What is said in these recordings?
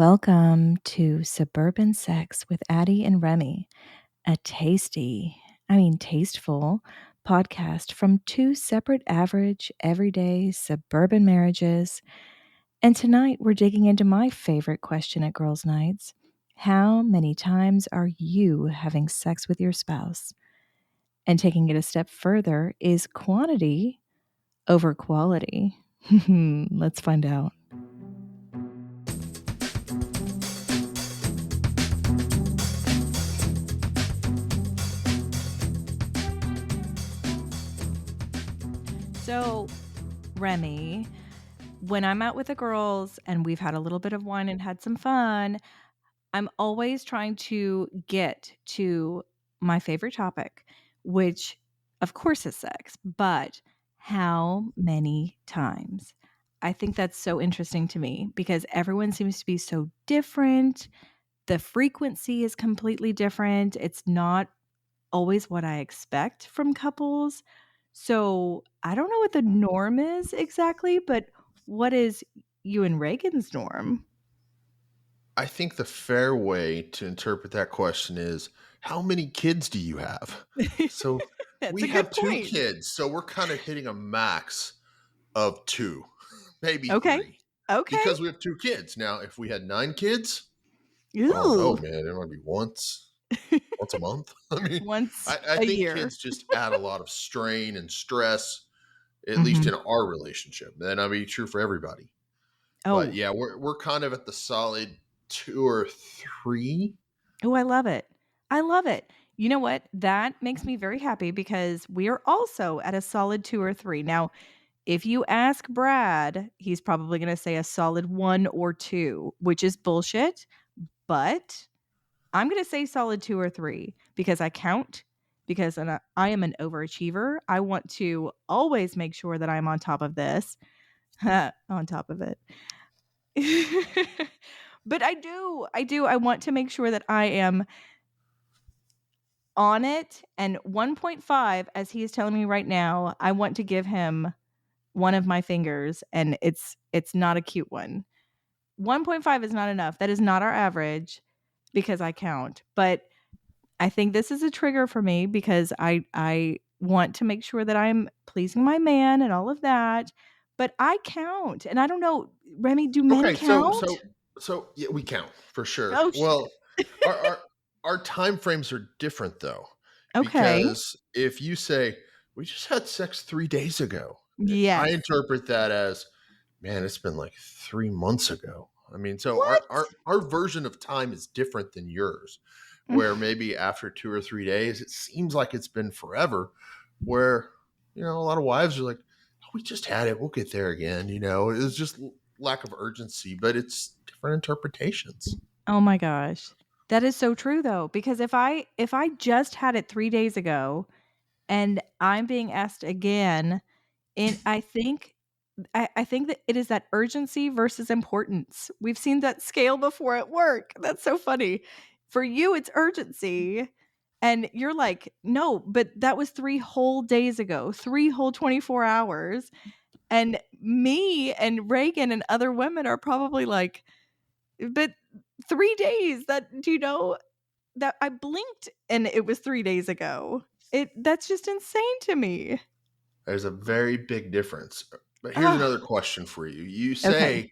Welcome to Suburban Sex with Addy and Remy, a tasteful podcast from two separate average, everyday suburban marriages. And tonight we're digging into my favorite question at girls' nights. How many times are you having sex with your spouse? And taking it a step further, is quantity over quality? Let's find out. So, Remy, when I'm out with the girls and we've had a little bit of wine and had some fun, I'm always trying to get to my favorite topic, which of course is sex, but how many times? I think that's so interesting to me because everyone seems to be so different. The frequency is completely different. It's not always what I expect from couples. So I don't know what the norm is exactly, but what is you and Reagan's norm? I think the fair way to interpret that question is how many kids do you have? So That's we a good have two point. kids, so we're kind of hitting a max of two, maybe Okay. three, Okay. because we have two kids. Now, if we had nine kids, I don't know, Ooh. man. It might be once a month. I mean, Once I a think year. kids just add a lot of strain and stress, at least Mhm. in our relationship. And that'll be true for everybody. But Oh. yeah, we're kind of at the solid two or three. Oh, I love it. I love it. You know what? That makes me very happy because we are also at a solid 2 or 3. Now, if you ask Brad, he's probably gonna say a solid 1 or 2, which is bullshit, but I'm going to say solid 2 or 3 because I count, because I am an overachiever. I want to always make sure that I'm on top of this, on top of it. But I do. I want to make sure that I am on it. And 1.5, as he is telling me right now, I want to give him one of my fingers, and it's not a cute one. 1.5 is not enough. That is not our average because I count. But I think this is a trigger for me because I want to make sure that I'm pleasing my man and all of that, but I count, and I don't know, Remy, do men Okay, so count? so so yeah, we count for sure. Oh, Well, shit. our our our time frames are different though, Okay. because if you say we just had sex 3 days ago, I Yes. interpret that as, man, it's been like 3 months ago. I mean, so our What? our our version of time is different than yours, where maybe after 2 or 3 days, it seems like it's been forever. Where a lot of wives are like, oh, we just had it, we'll get there again. It's just lack of urgency, but it's different interpretations. Oh my gosh. That is so true though, because if I just had it 3 days ago and I'm being asked again, and I think that it is that urgency versus importance. We've seen that scale before at work. That's so funny. For you, it's urgency. And you're like, no, but that was 3 whole days ago, 3 whole 24 hours. And me and Reagan and other women are probably like, but 3 days, that, do you know that I blinked and it was 3 days ago? That's just insane to me. There's a very big difference. But here's Oh, another question for you. You okay. say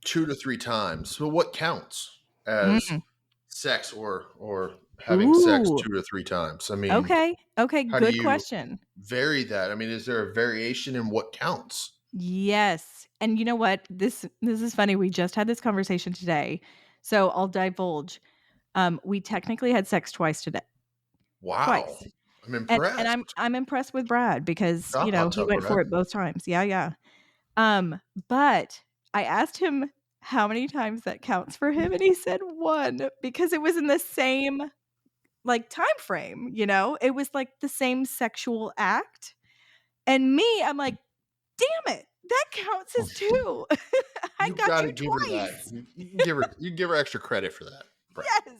2 to 3 times. So what counts as Mm. sex or having sex Ooh. 2 to 3 times? I mean, Okay. Okay. how do Good you question. vary that? I mean, is there a variation in what counts? Yes. And you know what? This is funny. We just had this conversation today. So I'll divulge. We technically had sex twice today. Wow. Twice. I'm And I'm impressed. I'm impressed with Brad because, Hot he tub, went for Brad. it both times. Yeah, yeah. But I asked him how many times that counts for him, and he said 1 because it was in the same, like, time frame. It was, like, the same sexual act. And me, I'm like, "Damn it, that counts as 2. I You got got you to give her that. twice." You can give her extra credit for that, Brad. Yes.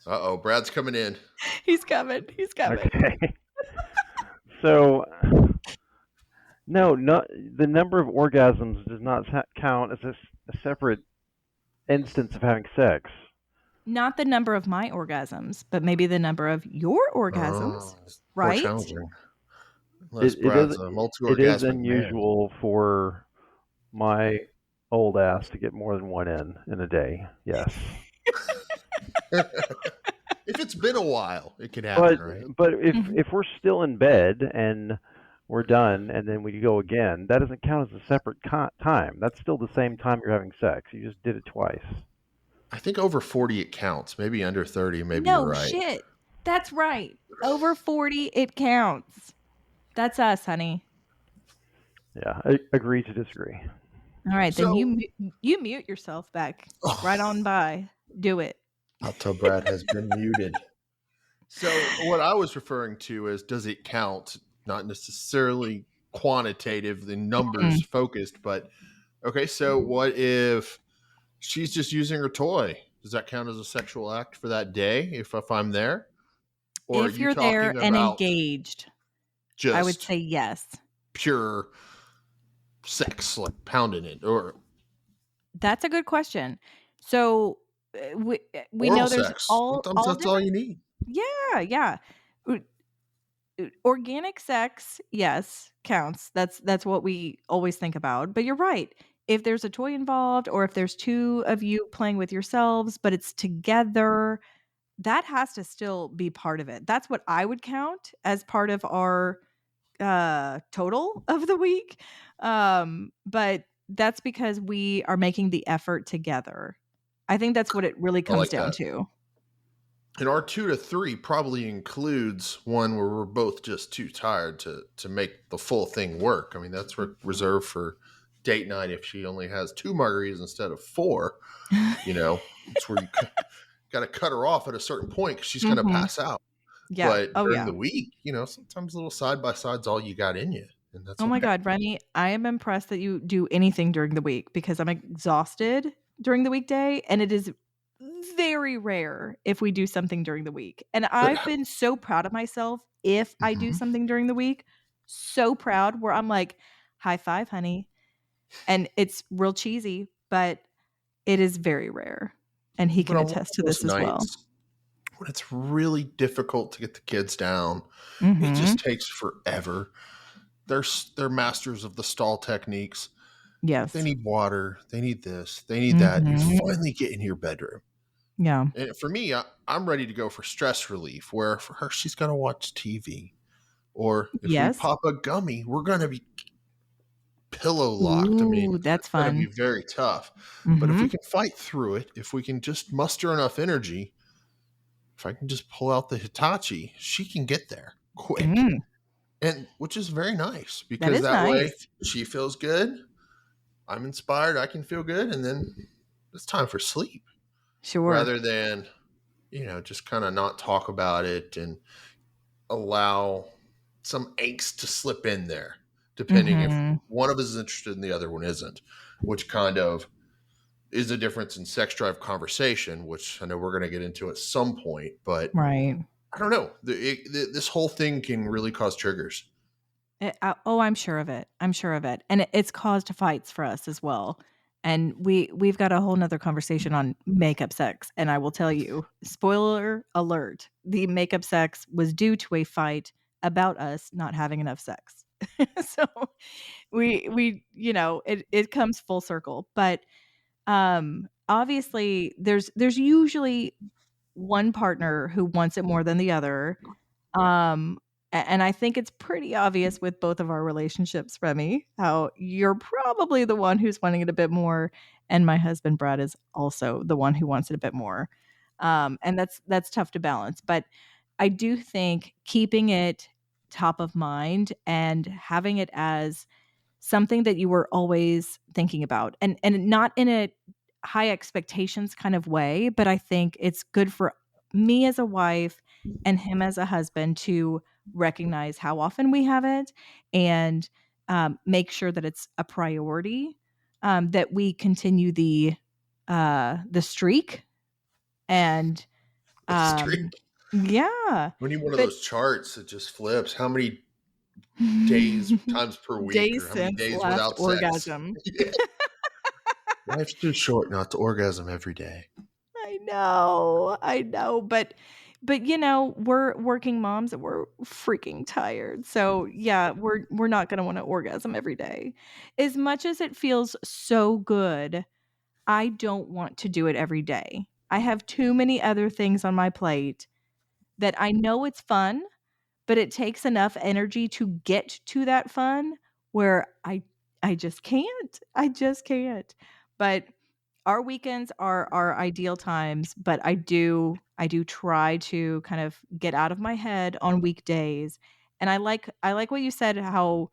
Uh-oh, Brad's coming in. He's coming, he's coming. Okay. So No, the number of orgasms does not count as a separate instance of having sex. Not the number of my orgasms, but maybe the number of your orgasms, Oh, it's more right? challenging. Unless It Brad's is a it is multi-orgasmic man. unusual for my old ass to get more than one in a day. Yes. If it's been a while, it could But happen, right? but Mhm. if we're still in bed and we're done and then we go again, that doesn't count as a separate time. That's still the same time you're having sex. You just did it twice. I think over 40 it counts. Maybe under 30, maybe you're No right. shit. That's right. Over 40, it counts. That's us, honey. Yeah, I agree to disagree. All right, then So, you mute yourself back right oh, on by. Do it. I'll tell Brad has been muted. So, what I was referring to is does it count? Not necessarily quantitative, the numbers Mm. focused, but okay, so what if she's just using her toy? Does that count as a sexual act for that day if I'm there? Or are If you you're there talking and about engaged, I would just say yes. pure sex, like pounding it, or That's a good question. So, we oral know there's sex? Sometimes all that's all different. you need. Yeah, yeah. Uh, Organic sex, yes, counts. That's what we always think about, but you're right. If there's a toy involved or if there's 2 of you playing with yourselves, but it's together, that has to still be part of it. That's what I would count as part of our, total of the week, but that's because we are making the effort together. I think that's what it really I comes like down that. to. And our 2 to 3 probably includes one where we're both just too tired to make the full thing work. I mean, that's reserved for date night if she only has 2 margaritas instead of 4. You know, it's where you got to cut her off at a certain point because she's going to Mhm. pass out. Yeah. But Oh, during yeah. the week, sometimes a little side by side's all you got in you, and that's Oh my okay. god, Remy, I am impressed that you do anything during the week because I'm exhausted during the weekday, and it is very rare if we do something during the week. And But I've been so proud of myself if I do mhm. something during the week. So proud where I'm like, "High five, honey." And it's real cheesy, but it is very rare. And he But can on one attest of to those this as well. nights when it's really difficult to get the kids down, it Mhm. just takes forever. They're masters of the stall techniques. They Yes. need water. They need this. They need that. You Mhm. finally get in your bedroom. Yeah. And for me, I'm ready to go for stress relief, where for her, she's going to watch TV. Or if we Yes. pop a gummy, we're going to be pillow locked. I mean, Ooh, that's it's going to be fun. very tough. But if we Mhm. can fight through it, if we can just muster enough energy, if I can just pull out the Hitachi, she can get there quick. Mm, And which is very nice that because is that way nice. she feels good. I'm inspired. I can feel good. And then it's time for sleep Sure. rather than, just kind of not talk about it and allow some angst to slip in there, depending if Mhm. one of us is interested and the other one isn't, which kind of is the difference in sex drive conversation, which I know we're going to get into at some point. But Right. I don't know. This whole thing can really cause triggers. Oh, I'm sure of it. I'm sure of it. And it's caused fights for us as well. And we've got a whole nother conversation on makeup sex. And I will tell you, spoiler alert, the makeup sex was due to a fight about us not having enough sex. So it comes full circle. But obviously there's usually one partner who wants it more than the other. And I think it's pretty obvious with both of our relationships, Remy, how you're probably the one who's wanting it a bit more, and my husband Brad is also the one who wants it a bit more. And that's tough to balance, but I do think keeping it top of mind and having it as something that you were always thinking about, and not in a high expectations kind of way, but I think it's good for me as a wife and him as a husband to recognize how often we have it and make sure that it's a priority, that we continue the streak and Streak. um yeah We need one of but those charts that just flips. How many days times per week Days or how many since days last without sex. orgasm. Yeah. Life's too short not to orgasm every day. I know, but we're working moms and we're freaking tired. So yeah, we're not gonna want to orgasm every day. As much as it feels so good, I don't want to do it every day. I have too many other things on my plate that I know it's fun, but it takes enough energy to get to that fun where I just can't. I just can't. But our weekends are our ideal times, but I do try to kind of get out of my head on weekdays. And I like what you said, how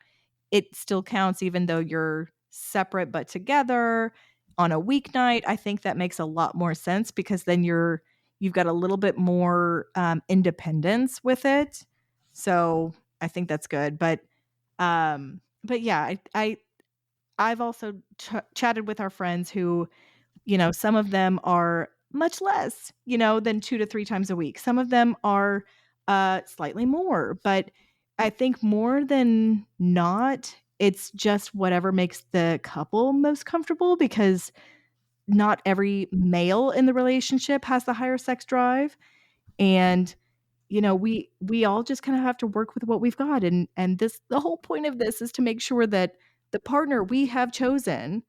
it still counts even though you're separate but together on a weeknight. I think that makes a lot more sense because then you've got a little bit more independence with it. So I think that's good. But yeah, I've also chatted with our friends who, some of them are much less, than 2 to 3 times a week. Some of them are, slightly more, but I think more than not, it's just whatever makes the couple most comfortable because not every male in the relationship has the higher sex drive, and, we all just kinda have to work with what we've got, and the whole point of this is to make sure that the partner we have chosen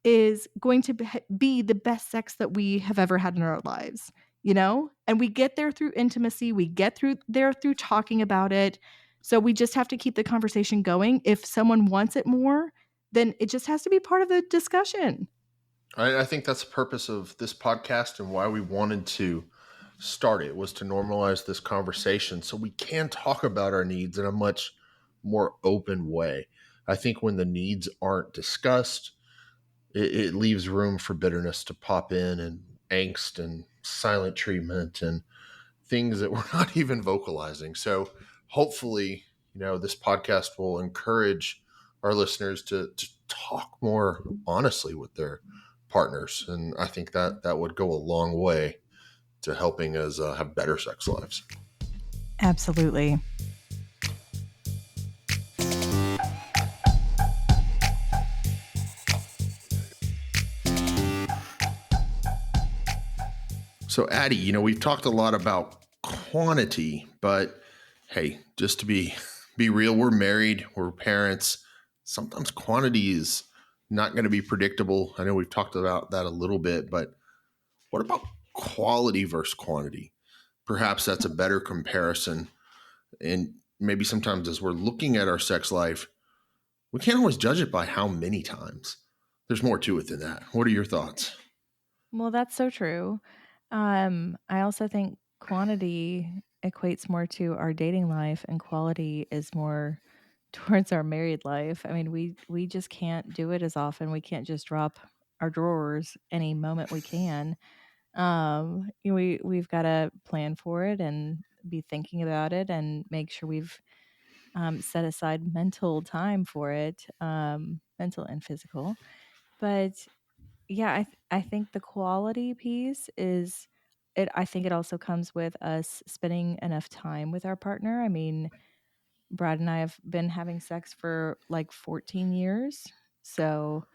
is going to be the best sex that we have ever had in our lives, And we get there through intimacy, we get through there through talking about it. So we just have to keep the conversation going. If someone wants it more, then it just has to be part of the discussion. I think that's the purpose of this podcast and why we wanted to start it was to normalize this conversation so we can talk about our needs in a much more open way. I think when the needs aren't discussed, it leaves room for bitterness to pop in and angst and silent treatment and things that we're not even vocalizing. So hopefully, this podcast will encourage our listeners to talk more honestly with their partners. And I think that would go a long way to helping us have better sex lives. Absolutely. So, Addy, we've talked a lot about quantity, but hey, just to be real, we're married, we're parents. Sometimes quantity is not going to be predictable. I know we've talked about that a little bit, but what about quality versus quantity? Perhaps that's a better comparison. And maybe sometimes as we're looking at our sex life, we can't always judge it by how many times. There's more to it than that. What are your thoughts? Well, that's so true. I also think quantity equates more to our dating life and quality is more towards our married life. I mean, we just can't do it as often. We can't just drop our drawers any moment we can. We've got to plan for it and be thinking about it and make sure we've set aside mental time for it, mental and physical. But yeah, I think the quality piece is it. I think it also comes with us spending enough time with our partner. I mean, Brad and I have been having sex for like 14 years. So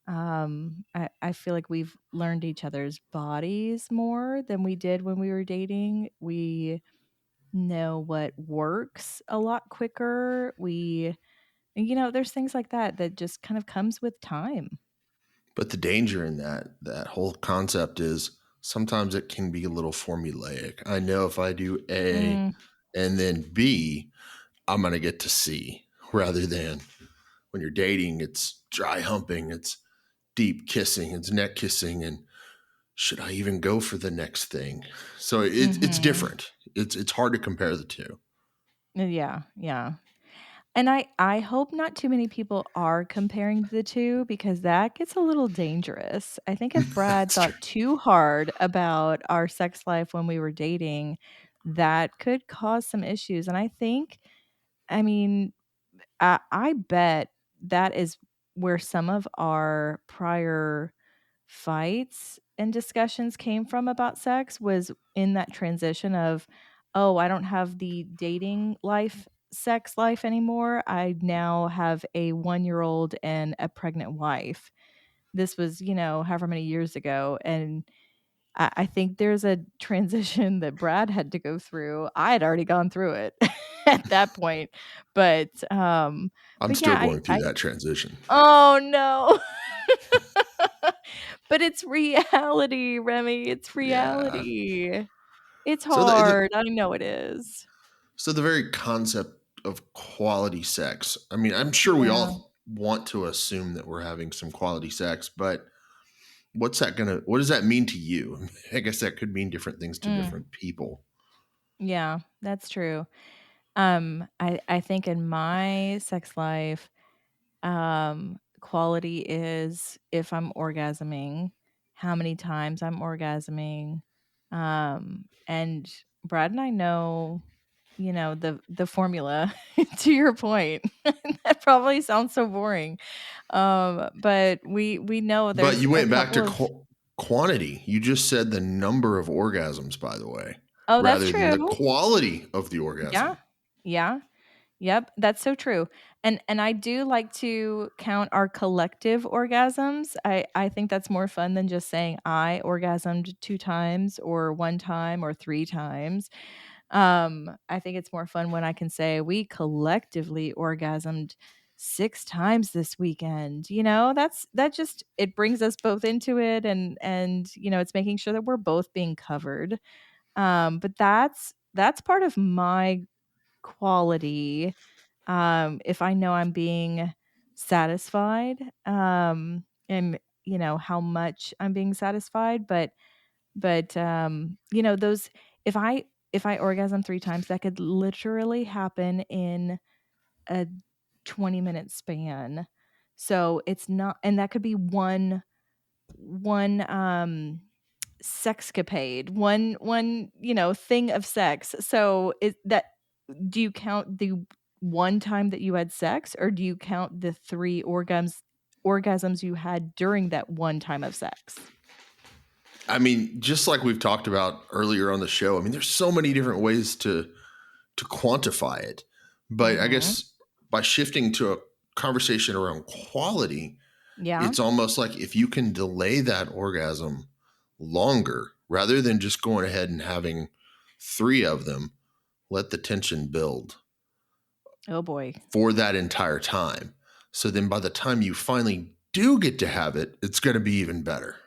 I feel like we've learned each other's bodies more than we did when we were dating. We know what works a lot quicker. There's things like that that just kind of comes with time. But the danger in that whole concept is sometimes it can be a little formulaic. I know if I do A Mm, and then B, I'm going to get to C rather than when you're dating, it's dry humping, it's deep kissing, it's neck kissing, and should I even go for the next thing? So it's mhm. different. It's hard to compare the two. Yeah, yeah. And I hope not too many people are comparing the 2 because that gets a little dangerous. I think if Brad That's true. thought too hard about our sex life when we were dating, that could cause some issues, and I mean, I bet that is where some of our prior fights and discussions came from about sex was in that transition of, "Oh, I don't have the dating life sex life anymore. I now have a 1-year-old and a pregnant wife. This was, however many years ago, and I think there's a transition that Brad had to go through. I had already gone through it at that point, but, I'm but still yeah, going through I that transition. oh, no. But it's reality, Remy, it's Yeah. reality. It's So the hard, I know it is. so the very concept of quality sex. I mean, I'm sure we Yeah, all want to assume that we're having some quality sex, but what does that mean to you? I guess that could mean different things to mm, different people. yeah, that's true. I think in my sex life, quality is if I'm orgasming, how many times I'm orgasming. And Brad and I know, the formula to your point. That probably sounds so boring. But we know But there's you a went back couple to of quantity. You just said the number of orgasms, by the way, Oh, that's rather than the true. quality of the Yeah. orgasm. Yeah. Yep, that's so true. And I do like to count our collective orgasms. I think that's more fun than just saying I orgasmed 2 times or 1 time or 3 times. I think it's more fun when I can say we collectively orgasmed 6 times this weekend. That just it brings us both into it, and it's making sure that we're both being covered. But that's part of my quality, if I know I'm being satisfied, and how much I'm being satisfied, but those if I orgasm 3 times, that could literally happen in a 20-minute span. So it's not, and that could be one sexcapade, one thing of sex. So it that do you count the one time that you had sex, or do you count the 3 orgasms you had during that one time of sex? I mean, just like we've talked about earlier on the show, I mean, there's so many different ways to quantify it. But I Mhm. guess by shifting to a conversation around quality, Yeah. it's almost like if you can delay that orgasm longer rather than just going ahead and having 3 of them, let the tension build Oh boy. for that entire time. So then by the time you finally do get to have it, it's going to be even better.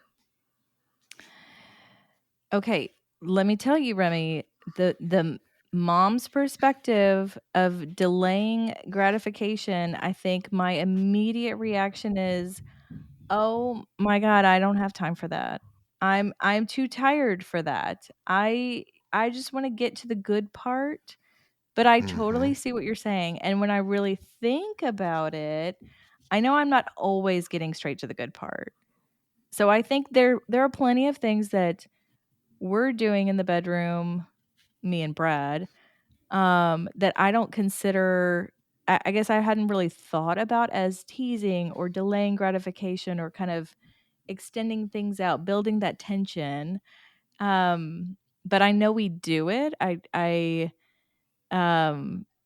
Okay, let me tell you, Remy, the mom's perspective of delaying gratification, I think my immediate reaction is, "Oh my god, I don't have time for that. I'm too tired for that. I just wanna get to the good part." But I totally Hmm. see what you're saying, and when I really think about it, I know I'm not always getting straight to the good part. So I think there are plenty of things that we're doing in the bedroom, me and Brad, that I don't consider, I guess I hadn't really thought about as teasing or delaying gratification or kind of extending things out, building that tension. But I know we do it.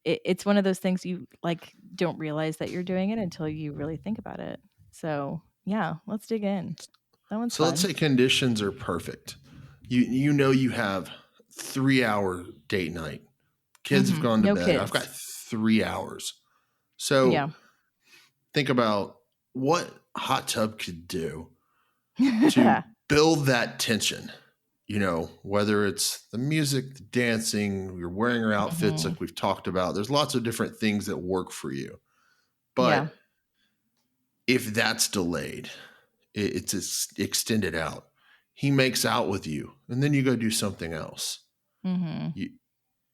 It's one of those things you like don't realize that you're doing it until you really think about it. So yeah, let's dig in. That one's So let's fun. say conditions are perfect. You know you have 3 hour date night. Kids have gone to No bed. I've got kids. 3 hours. So Yeah. think about what hot tub could do to build that tension. Whether it's the music, the dancing, you're wearing your outfits Mhm. like we've talked about. There's lots of different things that work for you. Yeah. But if that's delayed, it's extended out. He makes out with you, and then you go do something else. Mhm. You,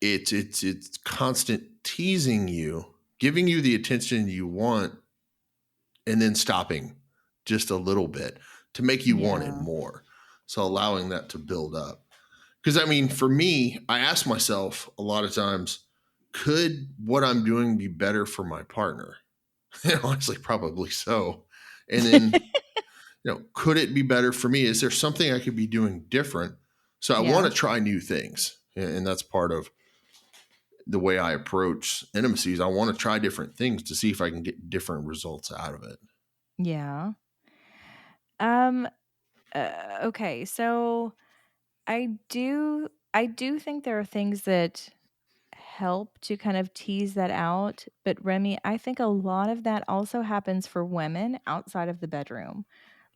it's constant teasing you, giving you the attention you want, and then stopping just a little bit to make you want it Yeah. more. So allowing that to build up. Because I mean, for me, I ask myself a lot of times, could what I'm doing be better for my partner? Honestly, probably so. And then, could it be better for me? Is there something I could be doing different? So I want Yeah. to try new things. And that's part of the way I approach intimacies. I want to try different things to see if I can get different results out of it. Yeah. Um, okay, so I do think there are things that help to kind of tease that out, but Remy, I think a lot of that also happens for women outside of the bedroom.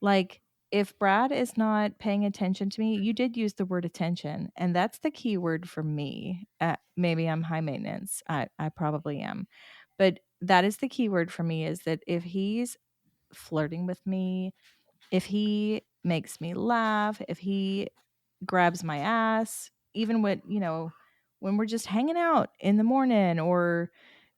Like, if Brad is not paying attention to me, you did use the word attention, and that's the key word for me. Maybe I'm high maintenance. I probably am. But that is the key word for me, is that if he's flirting with me, if he makes me laugh, if he grabs my ass, even when we're just hanging out in the morning, or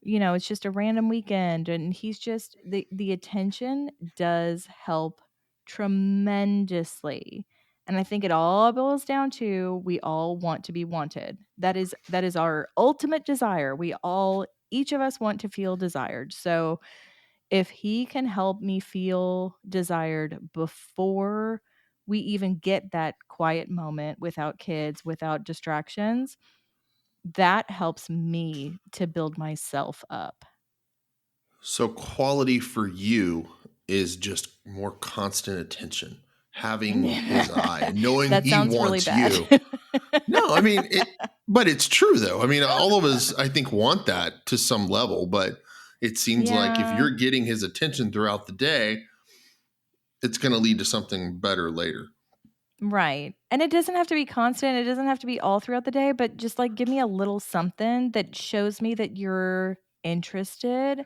it's just a random weekend and he's just the attention does help tremendously. And I think it all boils down to, we all want to be wanted. That is our ultimate desire. We all, each of us, want to feel desired. So if he can help me feel desired before we even get that quiet moment without kids, without distractions, that helps me to build myself up. So, quality for you is just more constant attention, having his eye and knowing That he sounds really wants bad. you. No, I mean, but it's true though. I mean, all of us, I think, want that to some level, but it seems like if Yeah, you're getting his attention throughout the day, it's going to lead to something better later. right. And it doesn't have to be constant. It doesn't have to be all throughout the day, but just like give me a little something that shows me that you're interested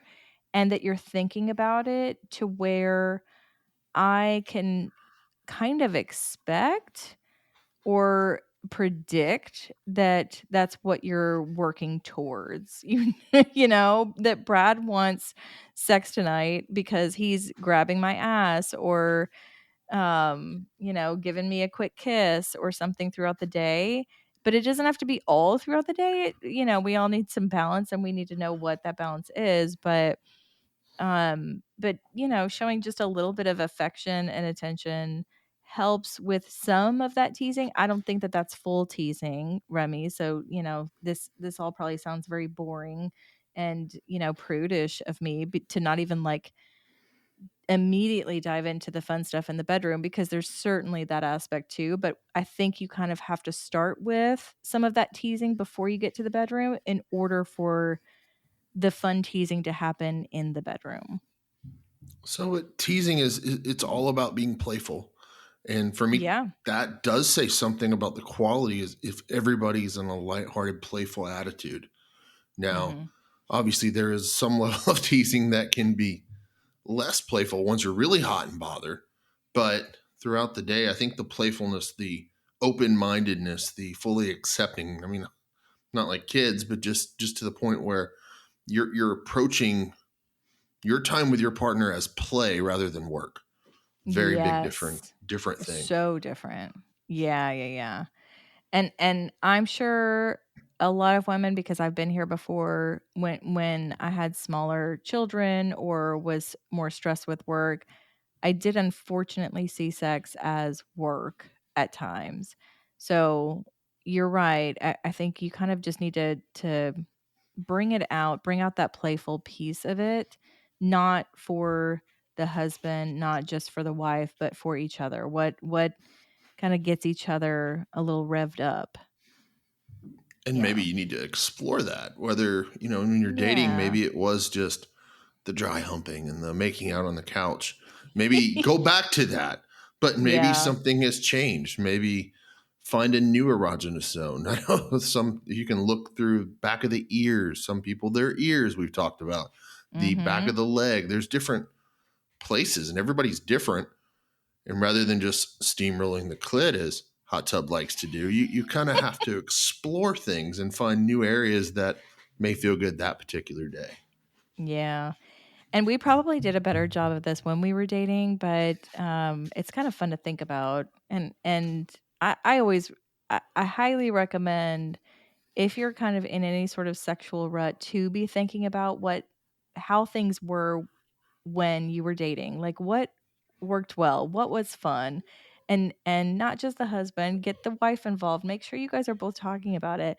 and that you're thinking about it, to where I can kind of expect or predict that that's what you're working towards. That Brad wants sex tonight because he's grabbing my ass, or giving me a quick kiss or something throughout the day. But it doesn't have to be all throughout the day. We all need some balance, and we need to know what that balance is. But showing just a little bit of affection and attention helps with some of that teasing. I don't think that that's full teasing, Remy. So this all probably sounds very boring and prudish of me, to not even like immediately dive into the fun stuff in the bedroom, because there's certainly that aspect too. But I think you kind of have to start with some of that teasing before you get to the bedroom, in order for the fun teasing to happen in the bedroom. So, teasing it's all about being playful. And for me, Yeah. that does say something about the quality, is if everybody's in a lighthearted, playful attitude. Now, Mhm. obviously, there is some level of teasing that can be less playful once you're really hot and bothered. But throughout the day, I think the playfulness, the open mindedness, the fully accepting, I mean, not like kids, but just to the point where you're approaching your time with your partner as play rather than work. Very big Yes. different thing. So different. Yeah, yeah, yeah. And I'm sure a lot of women, because I've been here before, when I had smaller children or was more stressed with work, I did unfortunately see sex as work at times. So you're right. I think you kind of just need to bring out that playful piece of it, not for the husband, not just for the wife, but for each other. What kind of gets each other a little revved up. And maybe Yeah. you need to explore that. Whether, when you're dating, Yeah. maybe it was just the dry humping and the making out on the couch. Maybe go back to that. But maybe Yeah. something has changed. Maybe find a new erogenous zone. I know some, you can look through back of the ears. Some people, their ears, we've talked about. The back of Mhm. the leg. There's different places and everybody's different. And rather than just steamrolling the clit as Hot Tub likes to do, you kind of have to explore things and find new areas that may feel good that particular day. Yeah. And we probably did a better job of this when we were dating, but it's kind of fun to think about. And I always I highly recommend, if you're kind of in any sort of sexual rut, to be thinking about how things were when you were dating. Like, what worked well, what was fun, and not just the husband, get the wife involved. Make sure you guys are both talking about it.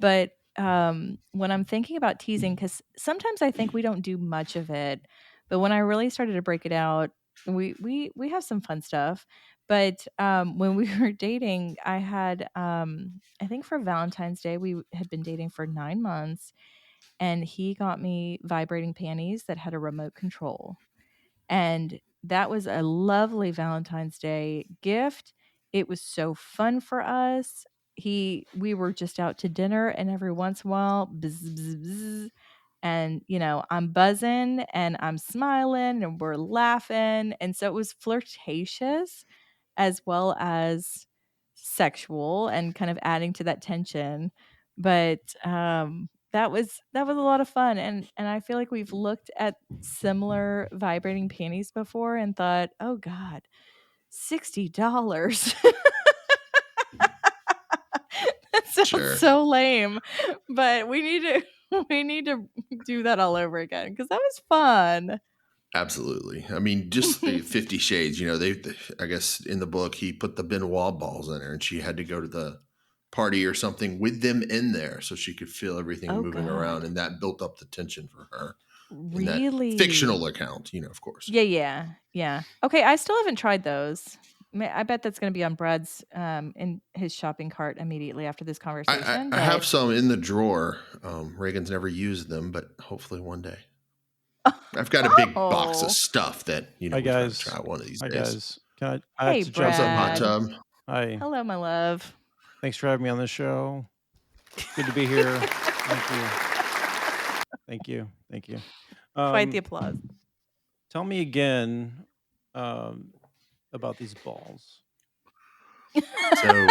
But when I'm thinking about teasing, because sometimes I think we don't do much of it, but when I really started to break it out, we have some fun stuff. But when we were dating, I had I think for Valentine's Day we had been dating for 9 months, and he got me vibrating panties that had a remote control. And that was a lovely Valentine's Day gift. It was so fun for us. We were just out to dinner, and every once in a while, bzz, bzz, bzz, and I'm buzzing and I'm smiling and we're laughing. And so it was flirtatious as well as sexual and kind of adding to that tension. But that was a lot of fun, and I feel like we've looked at similar vibrating panties before and thought, "Oh god, $60." That sounds Sure. so lame, but we need to we need to do that all over again because that was fun. Absolutely. I mean, just 50 Shades, I guess in the book, he put the Benoit balls in her and she had to go to the party or something with them in there so she could feel everything Oh moving around. god. And that built up the tension for her in that Really? fictional account, of course. Yeah, yeah, yeah. Okay, I still haven't tried those. I bet that's gonna be on Brad's, in his shopping cart immediately after this I, I, conversation, I have but some in the drawer. Reagan's never used them, but hopefully one day. I've got a big box of Oh. stuff that, Hi we've got to guys. try one of these Hi days. guys. Can I have Hey, to jump What's up, Hot in. Brad. Tub? Hi. Hello, my love. Thanks for having me on the show. Good to be here. Thank you. Thank you. Thank you. Quite the applause. Tell me again about these balls. So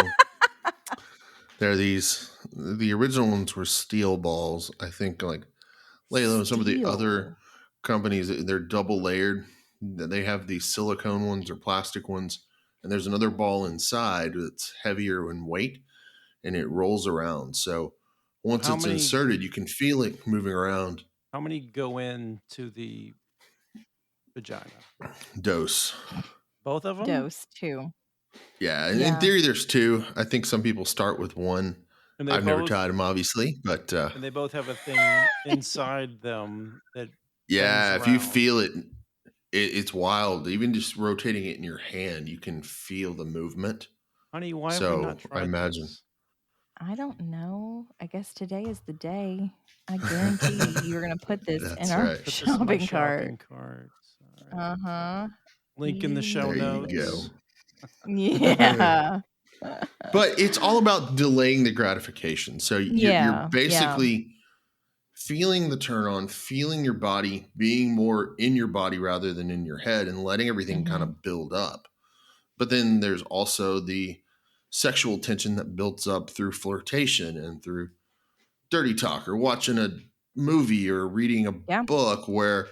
there are the original ones were steel balls. I think like Layla and some of the other Steel. companies, they're double layered. They have these silicone ones or plastic ones, and there's another ball inside that's heavier in weight, and it rolls around. So once How it's many inserted, you can feel it moving around. how many go into the vagina? Dose. Both of them? Dose, too. Yeah, in Yeah. theory, there's two. I think some people start with one. And they I've never both tried them, obviously, but have a thing inside them that bends yeah, if you around. feel it, it's wild. Even just rotating it in your hand, you can feel the movement. Honey, why have we not So I tried imagine this? I don't know. I guess today is the day. I guarantee you're gonna put this in that's our right. Put this in my shopping cart. shopping cart. All right. Uh-huh. Link in the show There you go. notes. Yeah. But it's all about delaying the gratification. So you're Yeah, yeah. basically feeling the turn on, feeling your body, being more in your body rather than in your head, and letting everything kind Mhm. of build up. But then there's also the sexual tension that builds up through flirtation and through dirty talk or watching a movie or reading a Yeah, book where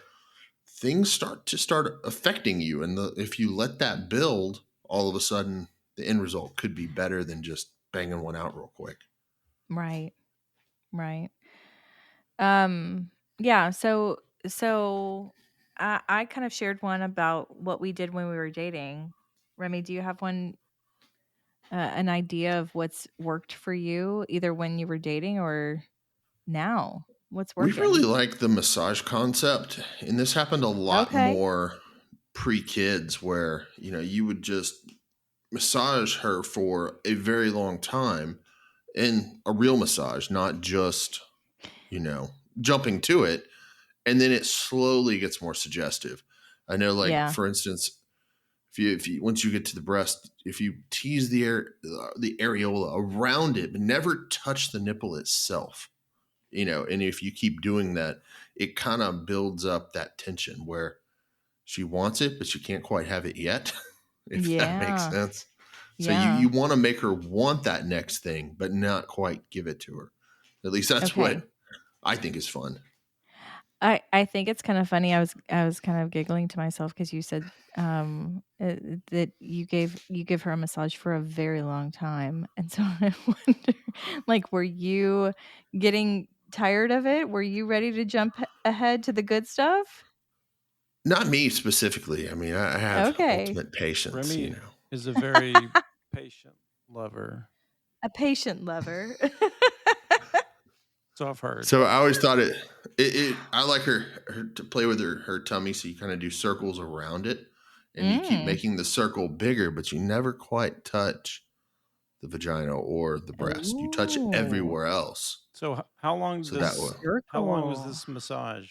things start affecting you. And if you let that build, all of a sudden the end result could be better than just banging one out real quick. right, right. Yeah, so I kind of shared one about what we did when we were dating. Remy, do you have one an idea of what's worked for you either when you were dating or now? What's We really working? like the massage concept. And this happened a lot Okay. more pre-kids where, you would just massage her for a very long time and a real massage, not just, you know, jumping to it. And then it slowly gets more suggestive. I know, like, Yeah. for instance, if you once you get to the breast, if you tease the areola around it, but never touch the nipple itself, and if you keep doing that, it kind of builds up that tension where she wants it, but she can't quite have it yet, if that makes Yeah. sense. So you Yeah. you want to make her want that next thing, but not quite give it to her. At least that's Okay. what I think is fun. I think it's kind of funny. I was kind of giggling to myself because you said that you give her a massage for a very long time, and so I wonder, like, were you getting tired of it? Were you ready to jump ahead to the good stuff? Not me specifically. I mean, I have Okay, ultimate patience. Remy is a very patient lover. a patient lover. So I've heard. So I always thought I like her to play with her tummy. So you kind of do circles around it and you keep Mm. making the circle bigger, but you never quite touch the vagina or the breast. You touch Ooh. everywhere else. So how long So that way, was Circle. this massage?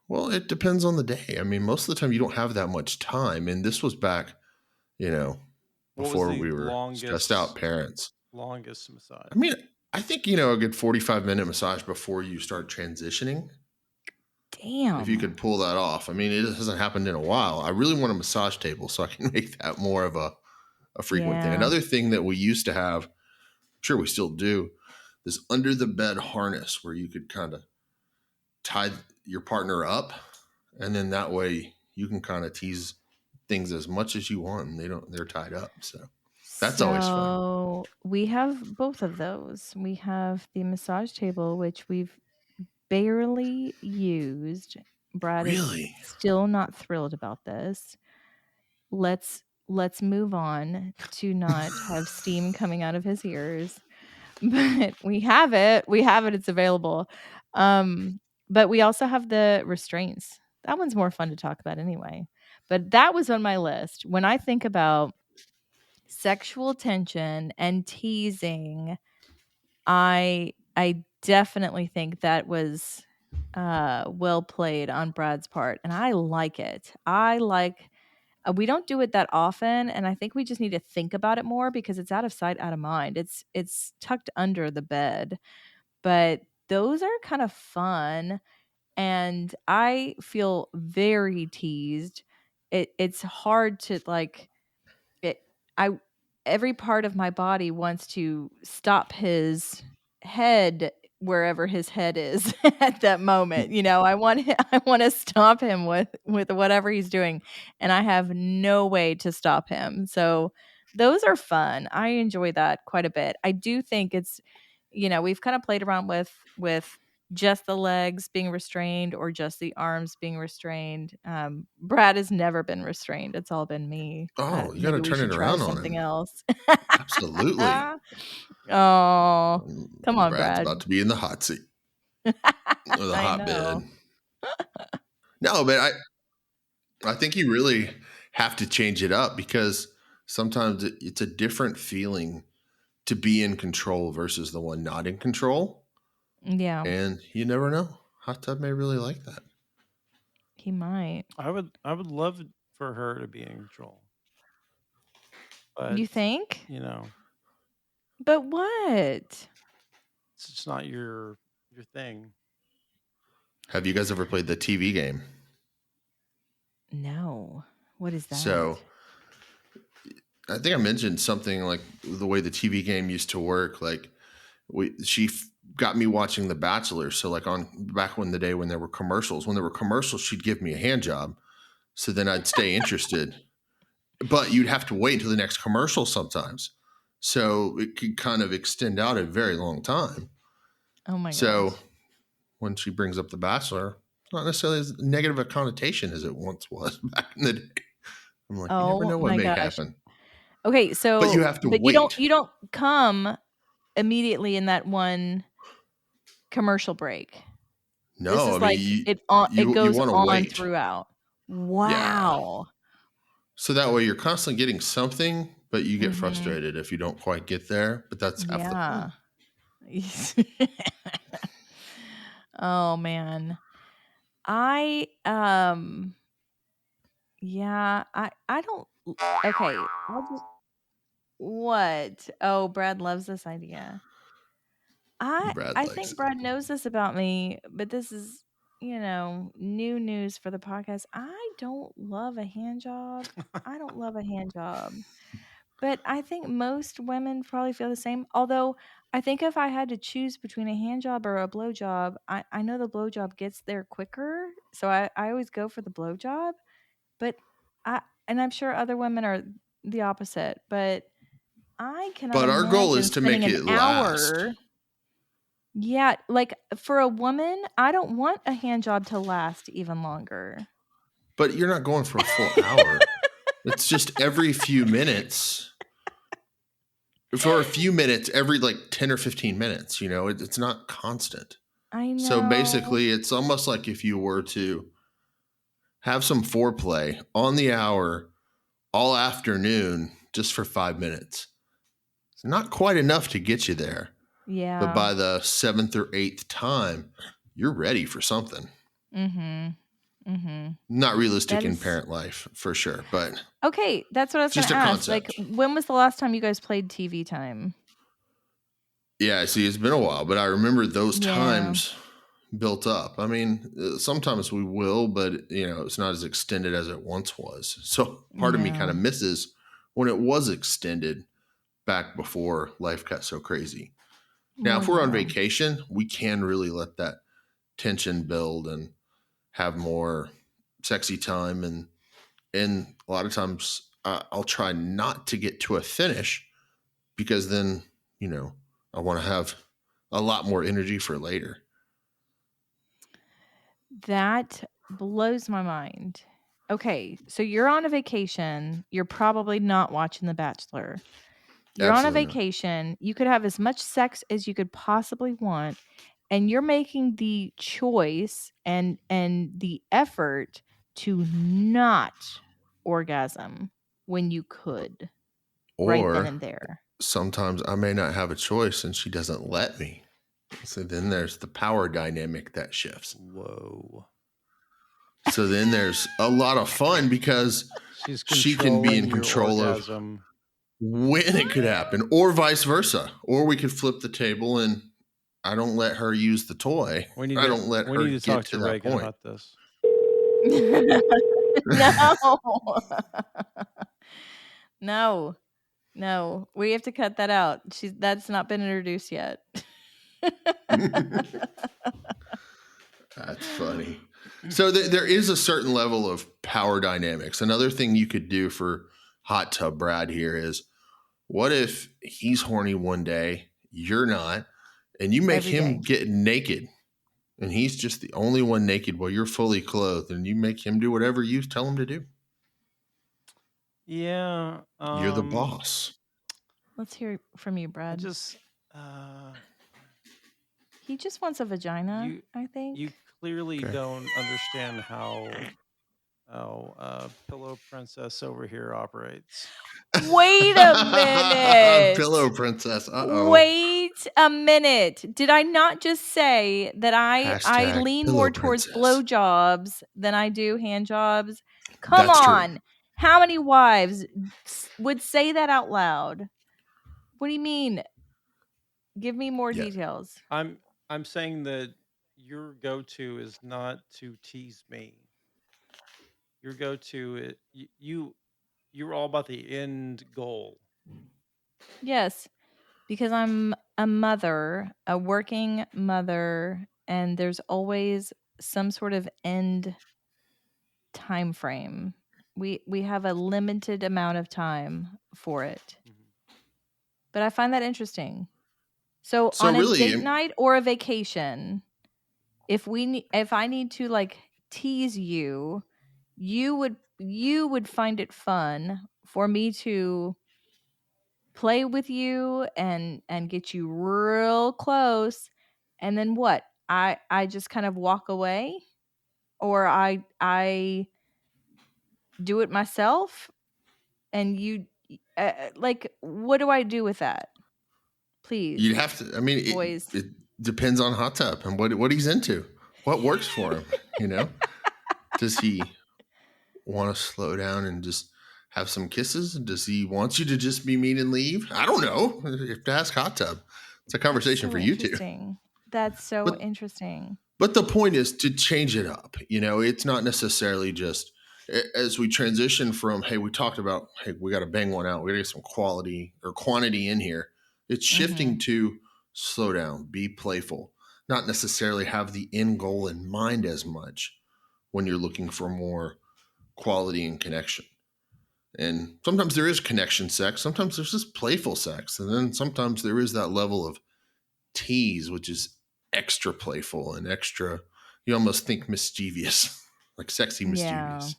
well, it depends on the day. I mean, most of the time you don't have that much time. And this was back, What was before the we were stressed out parents. longest massage? I mean, I think, a good 45-minute massage before you start transitioning. If you Damn. could pull that off. I mean, it hasn't happened in a while. I really want a massage table so I can make that more of a frequent thing. Yeah. Another thing that we used to have, I'm sure we still do, this under the bed harness where you could kind of tie your partner up, and then that way you can kind of tease things as much as you want, and they're tied up. So that's always fun. So we have both of those. We have the massage table, which we've barely used. Brad is Really? still not thrilled about this. Let's move on to not have steam coming out of his ears. But we have it. We have it. It's available. But we also have the restraints. That one's more fun to talk about anyway. But that was on my list. When I think about sexual tension and teasing, I definitely think that was well played on Brad's part, and I like it. I like we don't do it that often, and I think we just need to think about it more because it's out of sight, out of mind. It's tucked under the bed, but those are kind of fun, and I feel very teased. It's hard to like it I every part of my body wants to stop his head wherever his head is at that moment. I want to stop him with whatever he's doing, and I have no way to stop him. So those are fun. I enjoy that quite a bit. I do think it's we've kind of played around with just the legs being restrained or just the arms being restrained. Brad has never been restrained. It's all been me. Oh, you got to Maybe we turn should it try around on something him. else. Absolutely. Oh, come on, Brad's Brad. about to be in the hot seat or the I hotbed. know. No, but I think you really have to change it up because sometimes it's a different feeling to be in control versus the one not in control. Yeah, And you never know. Hot tub may really like that. he might. I would love for her to be in control. But You think? you know, But what? it's just not your thing. Have you guys ever played the TV game? No. What is that? So I think I mentioned something like the way the TV game used to work. Like she got me watching The Bachelor. So like on back when the day when there were commercials, she'd give me a hand job. So then I'd stay interested, but you'd have to wait until the next commercial sometimes. So it could kind of extend out a very long time. Oh my So gosh. when she brings up The Bachelor, it's not necessarily as negative a connotation as it once was back in the day. I'm like, you never Oh know what my may gosh. happen. Okay, But you so have to but wait. you don't come immediately in that one commercial break. This No, I is mean like it you goes want to on wait. throughout. Yeah. Wow. So that way you're constantly getting something, but you get Mhm. frustrated if you don't quite get there. But that's half the Yeah. fun. Oh man. I yeah, I don't okay, I'll just what? Oh, Brad loves this idea. Brad I likes think it. Brad knows this about me, but this is, new news for the podcast. I don't love a hand job. I don't love a hand job. But I think most women probably feel the same. Although I think if I had to choose between a hand job or a blow job, I know the blow job gets there quicker. So I always go for the blow job. But and I'm sure other women are the opposite, but I cannot But our goal imagine is to make spending an it last. hour. Yeah, like for a woman, I don't want a hand job to last even longer. But you're not going for a full hour. It's just every few minutes. for a few minutes, every like 10 or 15 minutes, it's not constant. I know. So basically, it's almost like if you were to have some foreplay on the hour all afternoon just for 5 minutes. It's not quite enough to get you there. Yeah. But by the 7th or 8th time, you're ready for something. Not realistic in parent life, for sure. But okay, that's what I was going just to a ask. concept. Like, when was the last time you guys played TV time? Yeah, see, it's been a while, but I remember those Yeah. times built up. I mean, sometimes we will, but it's not as extended as it once was. So part of me kind of misses when it was extended back before life got so crazy. Now, if we're on vacation, we can really let that tension build and have more sexy time. And a lot of times I'll try not to get to a finish because then, I want to have a lot more energy for later. That blows my mind. Okay, so you're on a vacation. You're probably not watching The Bachelor. You're Absolutely on a vacation. Not. You could have as much sex as you could possibly want, and you're making the choice and the effort to not orgasm when you could. Or right then and there. Sometimes I may not have a choice and she doesn't let me. So then there's the power dynamic that shifts. Whoa. So then there's a lot of fun because she can be in control of when it could happen, or vice versa. Or we could flip the table and I don't let her use the toy. I don't let her get talk to that Reagan point. about this. No. We have to cut that out. That's not been introduced yet. That's funny. So there is a certain level of power dynamics. Another thing you could do for Hot Tub Brad here is, what if he's horny one day, you're not, and you make him get naked, and he's just the only one naked while you're fully clothed, and you make him do whatever you tell him to do? Yeah. You're the boss. Let's hear from you, Brad. He just wants a vagina, I think. You clearly don't understand how Pillow Princess over here operates. Wait a minute. Pillow Princess. Uh-oh. Wait a minute. Did I not just say that I lean more towards blowjobs than I do hand jobs? Come on. True. How many wives would say that out loud? What do you mean? Give me more details. I'm saying that your go-to is not to tease me. Your go-to, you're all about the end goal. Yes, because I'm a mother, a working mother, and there's always some sort of end time frame. We have a limited amount of time for it. But I find that interesting. So on a date night or a vacation, if I need to like tease you, you would find it fun for me to play with you and get you real close, and then what? I just kind of walk away, or I do it myself, and you like, what do I do with that? Please. You'd have to, I mean, it depends on Hot Tub and what he's into, what works for him, Does he want to slow down and just have some kisses? Does he want you to just be mean and leave? I don't know. You have to ask Hot Tub. It's a conversation for you two. That's so interesting. But the point is to change it up. It's not necessarily just, as we transition from, hey, we talked about, hey, we got to bang one out. We got to get some quality or quantity in here. It's shifting to slow down, be playful, not necessarily have the end goal in mind as much when you're looking for more quality and connection. And sometimes there is connection sex. Sometimes there's just playful sex. And then sometimes there is that level of tease, which is extra playful and extra, you almost think mischievous, like sexy mischievous.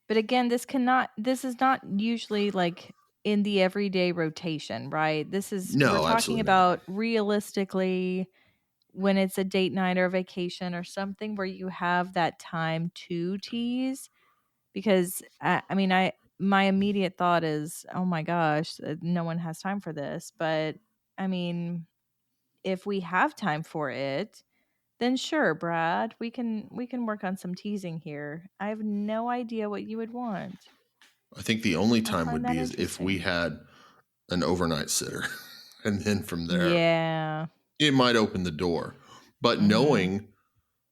But again, this is not usually like in the everyday rotation, right? We're No, talking absolutely not. about realistically when it's a date night or vacation or something where you have that time to tease. Because I mean, my immediate thought is, oh my gosh, no one has time for this. But I mean, if we have time for it, then sure, Brad, we can work on some teasing here. I have no idea what you would want. I think the only I time find would that be is if we interesting. had an overnight sitter. And then from there, Yeah. it might open the door. But Mhm. knowing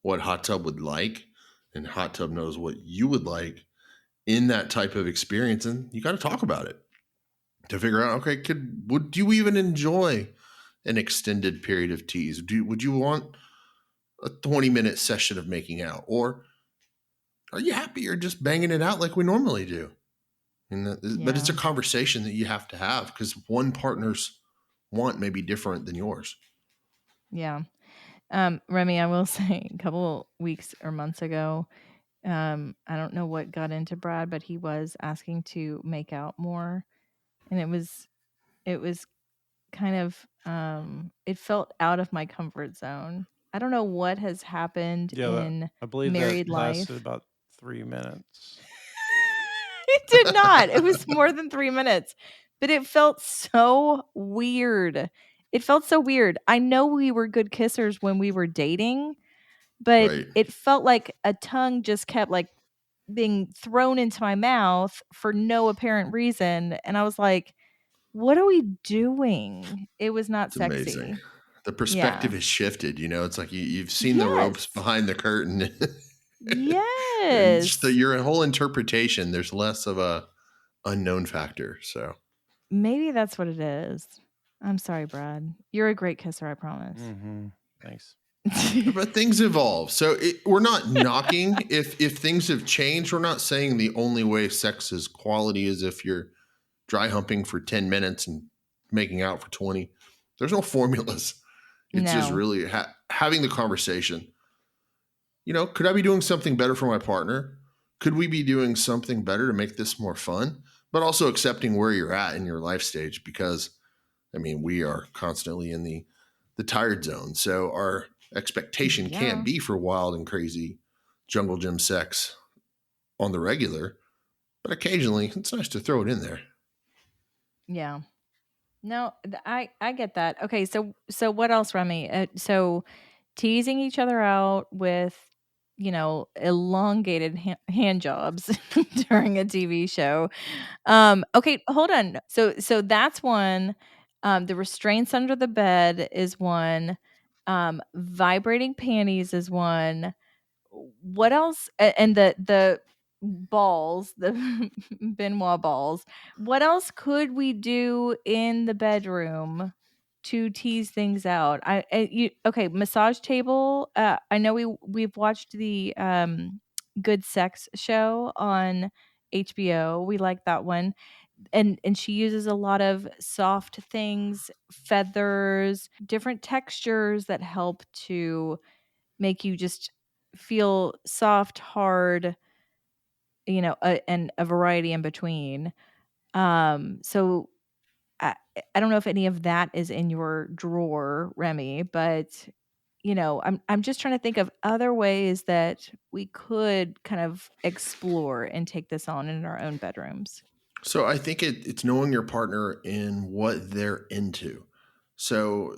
what Hot Tub would like, and Hot Tub knows what you would like in that type of experience, and you got to talk about it to figure out, okay, would you even enjoy an extended period of tease? Would you want a 20-minute session of making out? Or are you happy you're just banging it out like we normally do? But it's a Yeah. conversation that you have to have because one partner's want may be different than yours. Yeah. Remy, I will say a couple weeks or months ago, I don't know what got into Brad, but he was asking to make out more. And it was kind of it felt out of my comfort zone. I don't know what has happened Yeah, in I believe that married lasted life. about 3 minutes. It did not. It was more than 3 minutes, but it felt so weird. It felt so weird. I know we were good kissers when we were dating, but Right. it felt like a tongue just kept, like, being thrown into my mouth for no apparent reason, and I was like, "What are we doing?" It was not It's amazing. sexy. The Yeah. perspective has shifted. It's like you've seen the ropes Yes. behind the curtain. And just Yes. your whole interpretation, there's less of a unknown factor. So, Maybe that's what it is. I'm sorry, Brad. You're a great kisser, I promise. Mm-hmm. Thanks. but things evolve. So we're not knocking if things have changed. We're not saying the only way sex is quality is if you're dry humping for 10 minutes and making out for 20. There's no formulas. It's just No. really having the conversation. Could I be doing something better for my partner? Could we be doing something better to make this more fun? But also accepting where you're at in your life stage because, I mean, we are constantly in the tired zone. So our expectation can't Yeah. be for wild and crazy jungle gym sex on the regular, but occasionally it's nice to throw it in there. Yeah. No, I get that. Okay, so what else, Remy? So teasing each other out with, elongated hand jobs during a TV show. Okay, hold on. So that's one. The restraints under the bed is one. Vibrating panties is one. What else? And the balls, the Benoit balls. What else could we do in the bedroom to tease things out? Okay, massage table. I know we've watched the Good Sex show on HBO. We like that one. And she uses a lot of soft things, feathers, different textures that help to make you just feel soft, hard, and a variety in between. So I I don't know if any of that is in your drawer, Remy, but I'm just trying to think of other ways that we could kind of explore and take this on in our own bedrooms. So I think it's knowing your partner and what they're into. So,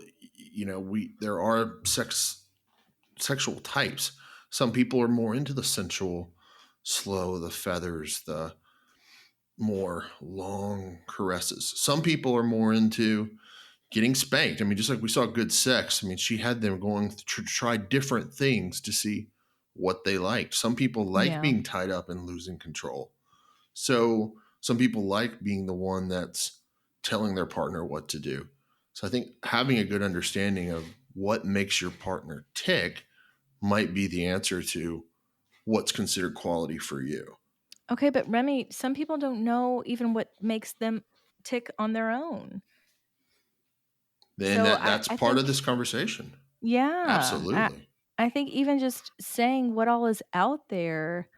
we there are sexual types. Some people are more into the sensual, slow, the feathers, the more long caresses. Some people are more into getting spanked. I mean, just like we saw Good Sex. I mean, she had them going to try different things to see what they liked. Some people like Yeah. being tied up and losing control. So some people like being the one that's telling their partner what to do. So I think having a good understanding of what makes your partner tick might be the answer to what's considered quality for you. Okay, but Remy, some people don't know even what makes them tick on their own. Then So that's I part of think, this conversation. yeah, Absolutely. I think even just saying what all is out there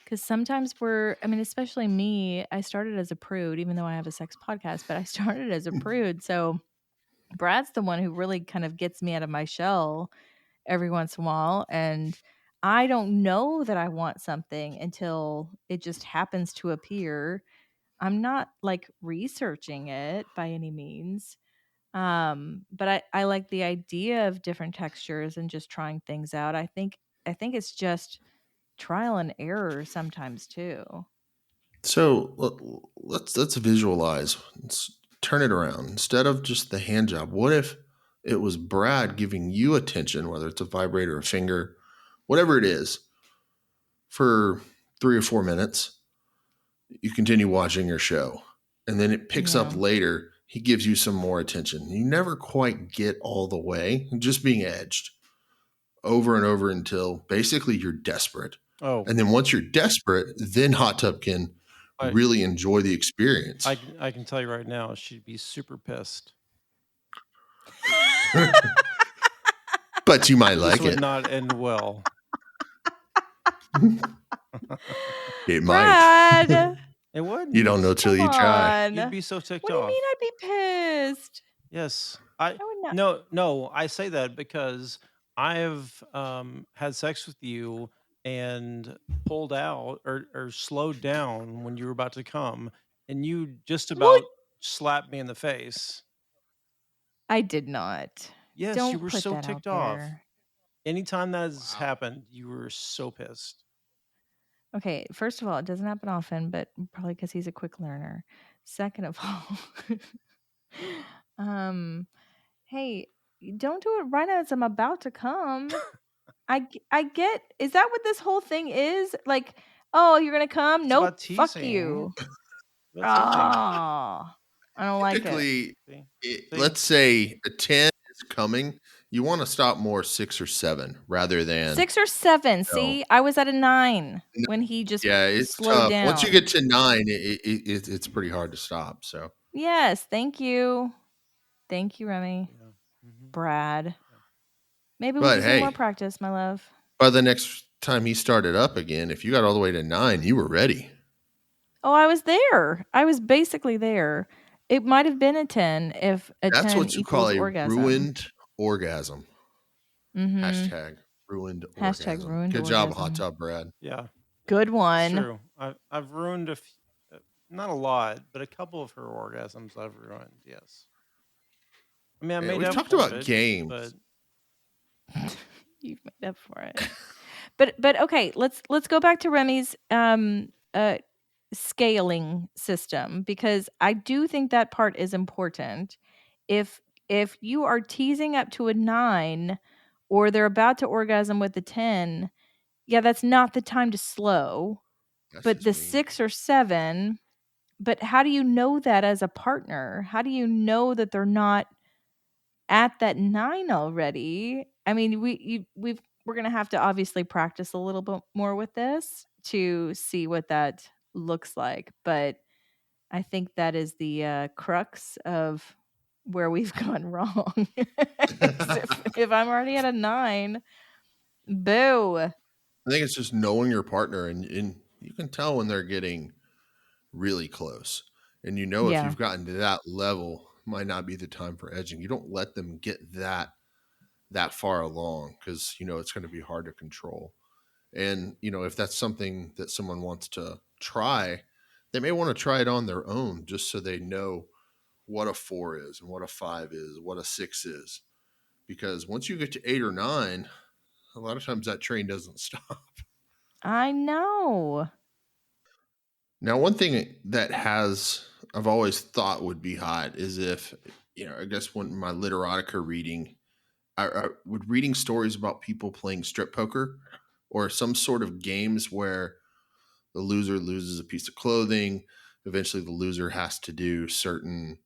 Because sometimes I mean, especially me, I started as a prude, even though I have a sex podcast, but I started as a prude. So Brad's the one who really kind of gets me out of my shell every once in a while. And I don't know that I want something until it just happens to appear. I'm not like researching it by any means. But I like the idea of different textures and just trying things out. I think it's just trial and error sometimes too. So let's visualize. Let's turn it around. Instead of just the hand job, what if it was Brad giving you attention, whether it's a vibrator, a finger, whatever it is, for 3 or 4 minutes? You continue watching your show, and then it picks up Yeah. later. He gives you some more attention. You never quite get all the way, just being edged over and over until basically you're desperate. Oh, And then once you're desperate, then Hot Tub can I really enjoy the experience. I can tell you right now, she'd be super pissed. But you might This like would it. not end well. It might. Brad, It wouldn't. You don't know till come you try. on. You'd be so ticked What do you off. mean I'd be pissed? Yes. I would not. No, I say that because I've had sex with you and pulled out or slowed down when you were about to come, and you just Well, about slapped me in the face. I did not. Yes, you Don't were put so that out ticked off. there. Anytime that has Wow. happened, you were so pissed. Okay, first of all, it doesn't happen often, but probably because he's a quick learner. Second of all, um, hey, don't do it right as I'm about to come. I get. Is that what this whole thing is? Like, oh, you're gonna come? It's Nope. about Fuck teasing. you. About teasing. Ah, I don't like it. Typically, See? let's say a 10 is coming. You want to stop more 6 or 7 rather than 6 or 7. no. See, I was at a 9 when he just Yeah, it's slowed tough. Once you down. get to 9, it's pretty hard to stop. So Yes, thank you. Thank you, Remy. Yeah. Mhm. Brad. Yeah. Maybe we but just need more hey, practice, my love. by the next time he started up again, if you got all the way to 9, you were ready. Oh, I was there. I was basically there. It might have been a 10 if a That's 10 what you call equals a orgasm. ruined orgasm. Mhm. Hashtag ruined Hashtag orgasm. ruined Good job, Hot orgasm. Tub Brad. Yeah. Good It's one. true. I've ruined not a lot, but a couple of her orgasms I've ruined. Yes. I mean, I Hey, made we've up talked for about it, games. but You've made up for it. But okay, let's go back to Remy's scaling system, because I do think that part is important. If you are teasing up to a 9 or they're about to orgasm with a 10, yeah, that's not the time to slow. That's But just the mean. 6 or 7, but how do you know that as a partner? How do you know that they're not at that 9 already? I mean, we're going to have to obviously practice a little bit more with this to see what that looks like, but I think that is the crux of where we've gone wrong. If I'm already at a 9, boo. I think it's just knowing your partner, and you can tell when they're getting really close. And you know if Yeah. you've gotten to that level, might not be the time for edging. You don't let them get that far along because you know it's going to be hard to control. And you know if that's something that someone wants to try, they may want to try it on their own just so they know what a 4 is and what a 5 is, what a 6 is. Because once you get to 8 or 9, a lot of times that train doesn't stop. I know. Now, one thing that I've always thought would be hot is if, you know, I guess when my literotica reading, I would reading stories about people playing strip poker or some sort of games where the loser loses a piece of clothing. Eventually, the loser has to do certain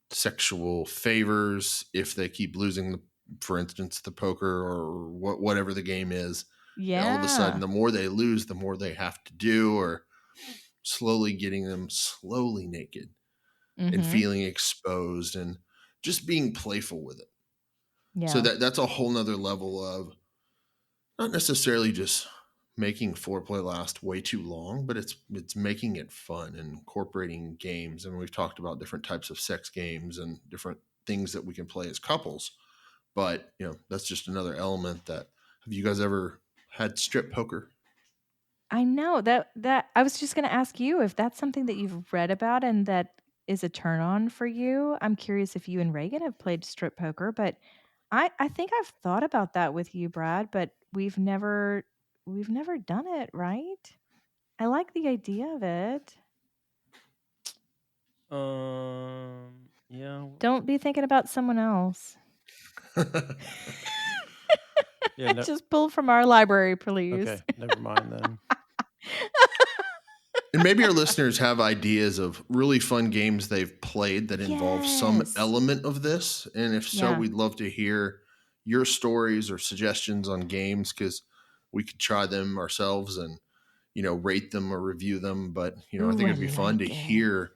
sexual favors if they keep losing, for instance, the poker or whatever the game is. All of a sudden, Yeah. the more they lose, the more they have to do, or slowly getting them slowly naked and Mhm. feeling exposed and just being playful with it. So Yeah. that's a whole nother level of not necessarily just making foreplay last way too long, but it's making it fun and incorporating games. And we've talked about different types of sex games and different things that we can play as couples. But that's just another element that. Have you guys ever had strip poker? I know that I was just gonna ask you if that's something that you've read about and that is a turn on for you. I'm curious if you and Reagan have played strip poker, but I think I've thought about that with you, Brad, but we've never done it, right? I like the idea of it. Yeah. Don't be thinking about someone else. Yeah, no. Just pull from our library, please. Okay, never mind then. And maybe our listeners have ideas of really fun games they've played that involve some Yes. element of this. And if so, Yeah. we'd love to hear your stories or suggestions on games, because we could try them ourselves and, rate them or review them. But, I Ooh, think I it'd be fun to like it. hear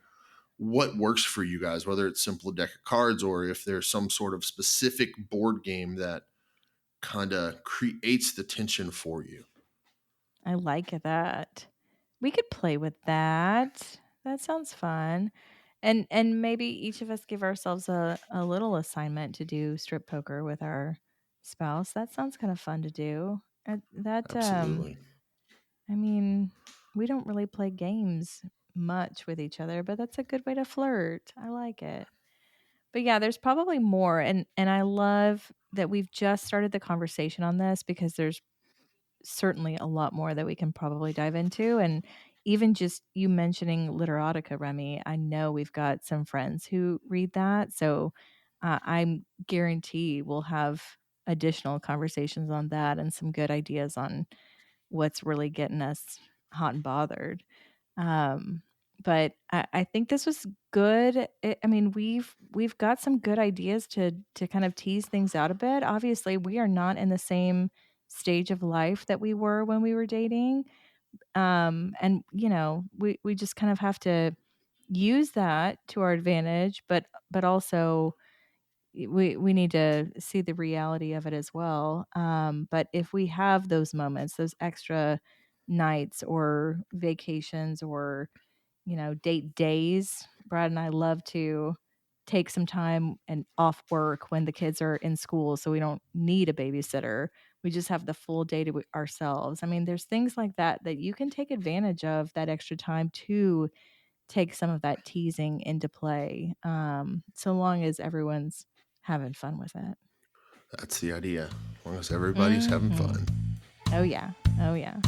what works for you guys, whether it's simple deck of cards or if there's some sort of specific board game that kind of creates the tension for you. I like that. We could play with that. That sounds fun. And maybe each of us give ourselves a little assignment to do strip poker with our spouse. That sounds kind of fun to do. That Absolutely. I mean, we don't really play games much with each other, but that's a good way to flirt. I like it. But yeah, there's probably more, and I love that we've just started the conversation on this because there's certainly a lot more that we can probably dive into. And even just you mentioning Literotica, Remy, I know we've got some friends who read that. So I'm guarantee we'll have additional conversations on that and some good ideas on what's really getting us hot and bothered. Um, but I think this was good. I mean, we've got some good ideas to kind of tease things out a bit. Obviously, we are not in the same stage of life that we were when we were dating. And we just kind of have to use that to our advantage, but also we need to see the reality of it as well. But if we have those moments, those extra nights or vacations or date days, Brad and I love to take some time and off work when the kids are in school so we don't need a babysitter. We just have the full day to ourselves. I mean, there's things like that that you can take advantage of that extra time to take some of that teasing into play, so long as everyone's having fun with it. That's the idea. As long as everybody's having Mhm. fun. Oh, yeah. Oh, yeah.